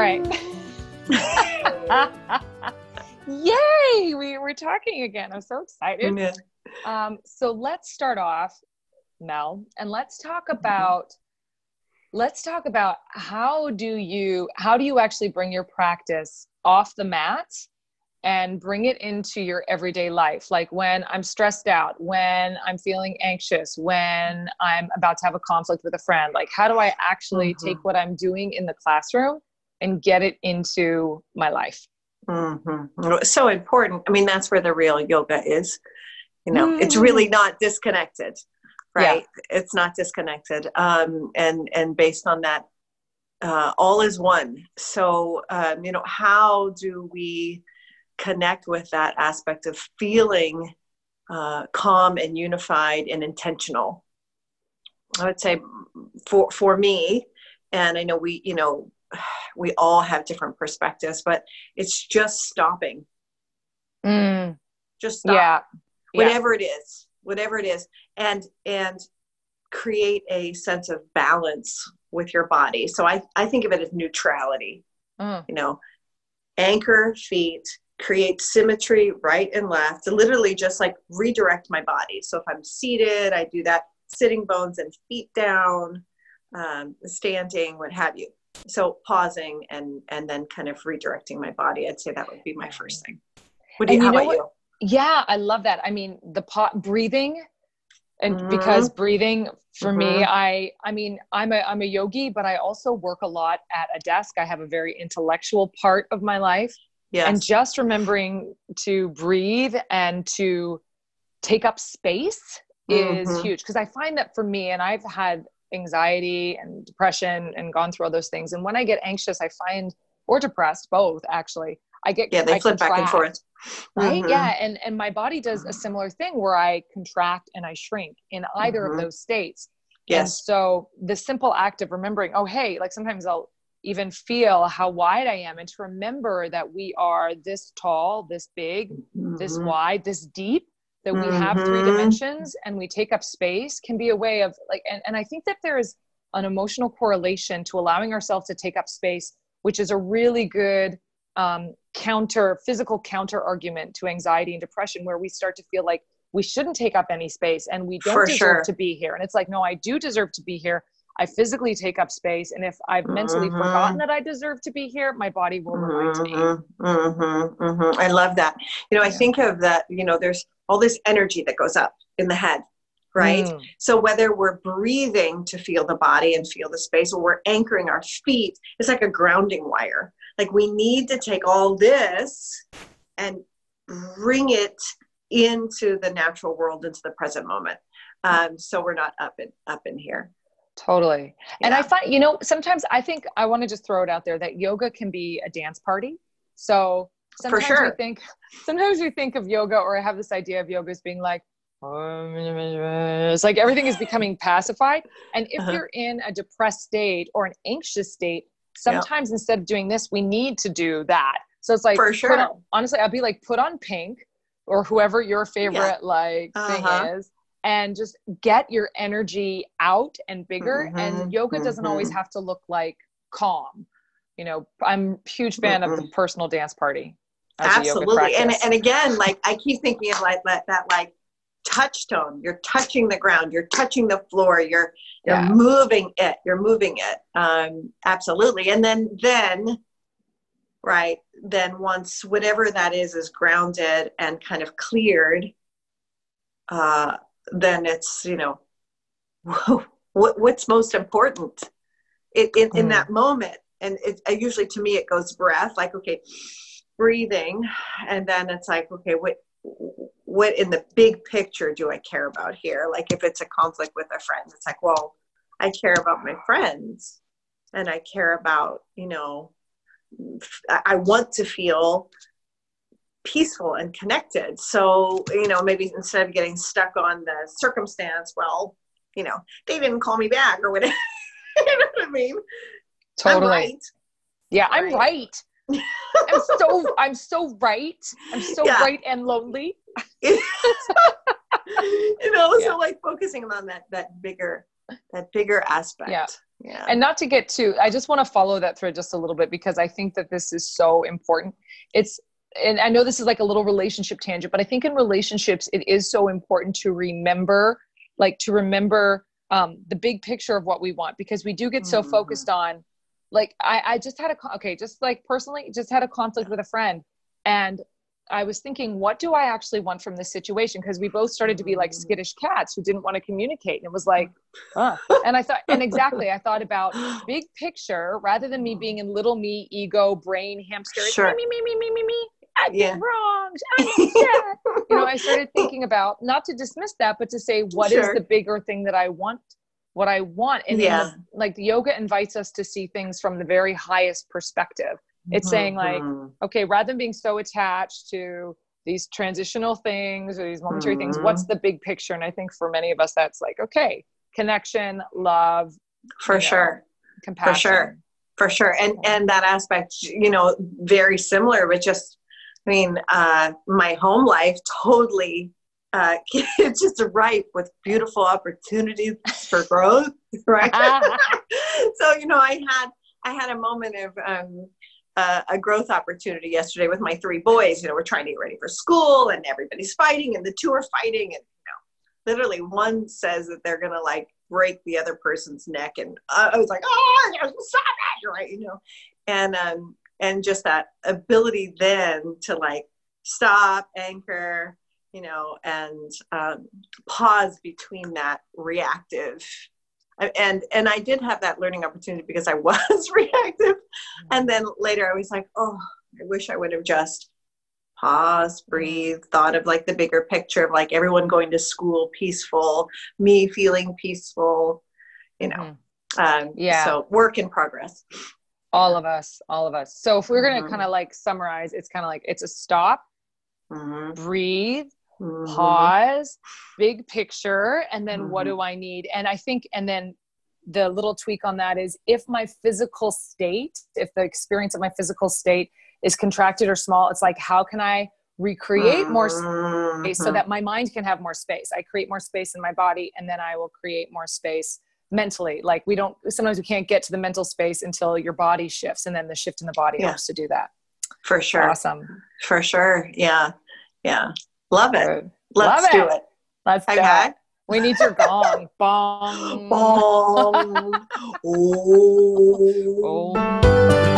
right. Yay! We're talking again. I'm so excited. Yeah. So let's start off, Mel, and let's talk about how do you actually bring your practice off the mat and bring it into your everyday life? Like when I'm stressed out, when I'm feeling anxious, when I'm about to have a conflict with a friend, like how do I actually take what I'm doing in the classroom and get it into my life? So important. I mean, that's where the real yoga is. It's really not disconnected, right? Yeah. It's not disconnected. And based on that, all is one. So, how do we connect with that aspect of feeling calm and unified and intentional? I would say for me, and I know we all have different perspectives, but it's just stopping. Just stop. Yeah. Whatever it is, and create a sense of balance with your body. So I think of it as neutrality. Anchor feet, create symmetry right and left, to literally just like redirect my body. So if I'm seated, I do that, sitting bones and feet down, standing, what have you. So pausing and then kind of redirecting my body. I'd say that would be my first thing. How about you? Yeah, I love that. I mean, breathing, and because breathing for me, I'm a yogi, but I also work a lot at a desk. I have a very intellectual part of my life. Yes. And just remembering to breathe and to take up space is huge. Because I find that for me, and I've had anxiety and depression and gone through all those things. And when I get anxious, I find, or depressed, both actually, they flip back and forth. Right. Yeah. And my body does a similar thing where I contract and I shrink in either of those states. Yes. And so the simple act of remembering, oh, hey, like sometimes I'll even feel how wide I am, and to remember that we are this tall, this big, this wide, this deep, that we have 3 dimensions and we take up space, can be a way of like, and I think that there is an emotional correlation to allowing ourselves to take up space, which is a really good physical counter argument to anxiety and depression, where we start to feel like we shouldn't take up any space and we don't deserve to be here. And it's like, no, I do deserve to be here. I physically take up space. And if I've mentally forgotten that I deserve to be here, my body will remind me. I love that. I think of that, there's all this energy that goes up in the head, right? So whether we're breathing to feel the body and feel the space, or we're anchoring our feet, it's like a grounding wire. Like we need to take all this and bring it into the natural world, into the present moment. So we're not up in here. Totally. Yeah. And I find, sometimes I think I want to just throw it out there that yoga can be a dance party. So sometimes we think of yoga, or I have this idea of yoga as being like, it's like everything is becoming pacified. And if you're in a depressed state or an anxious state, sometimes instead of doing this, we need to do that. So it's like, honestly, I'll be like, put on Pink or whoever your favorite thing is, and just get your energy out and bigger. And yoga doesn't always have to look like calm. I'm a huge fan of the personal dance party. Absolutely. And again, like I keep thinking of like that like touch tone. You're touching the ground, you're touching the floor, you're moving it. Absolutely. And then once whatever that is grounded and kind of cleared, then it's, what's most important in that moment. And usually to me, it goes breath, like, okay, breathing. And then it's like, okay, what in the big picture do I care about here? Like if it's a conflict with a friend, it's like, well, I care about my friends, and I care about, I want to feel peaceful and connected. So, maybe instead of getting stuck on the circumstance, well, they didn't call me back or whatever. You know what I mean? Totally. I'm right. Yeah, I'm right. I'm so right. I'm so right and lonely. So like focusing on that that bigger aspect. Yeah. Yeah. And not to get too, I just want to follow that thread just a little bit, because I think that this is so important. And I know this is like a little relationship tangent, but I think in relationships, it is so important to remember, the big picture of what we want, because we do get so focused on, like, I just had personally just had a conflict with a friend, and I was thinking, what do I actually want from this situation? Because we both started to be like skittish cats who didn't want to communicate. And it was like, and I thought about big picture rather than me being in little me, ego, brain, hamster. Sure. Me. I did wrong. I'm upset. I started thinking about, not to dismiss that, but to say, what is the bigger thing that I want? What I want. And the yoga invites us to see things from the very highest perspective. It's saying like, okay, rather than being so attached to these transitional things or these momentary things, what's the big picture? And I think for many of us, that's like, okay, connection, love, for sure, compassion. For sure. And that aspect, very similar, but just, my home life totally, it's just ripe with beautiful opportunities for growth. Right. So, I had a moment of, a growth opportunity yesterday with my 3 boys. We're trying to get ready for school, and everybody's fighting, and the 2 are fighting, and literally one says that they're gonna like break the other person's neck, and I was like, oh, stop it, right? And just that ability then to like stop, anchor, and pause between that reactive. And I did have that learning opportunity because I was reactive. And then later I was like, oh, I wish I would have just paused, breathed, thought of like the bigger picture of like everyone going to school peaceful, me feeling peaceful, So work in progress. All of us. So if we're going to kind of like summarize, it's kind of like, it's a stop, breathe, pause, big picture, and then what do I need? And I think, and then the little tweak on that is, if the experience of my physical state is contracted or small, it's like, how can I recreate more space so that my mind can have more space? I create more space in my body, and then I will create more space mentally. Like sometimes we can't get to the mental space until your body shifts, and then the shift in the body helps to do that. For sure. Awesome. For sure. Yeah. Love it. Good. Let's do it. Let's do it. We need your gong. Bong. Bong. Oh.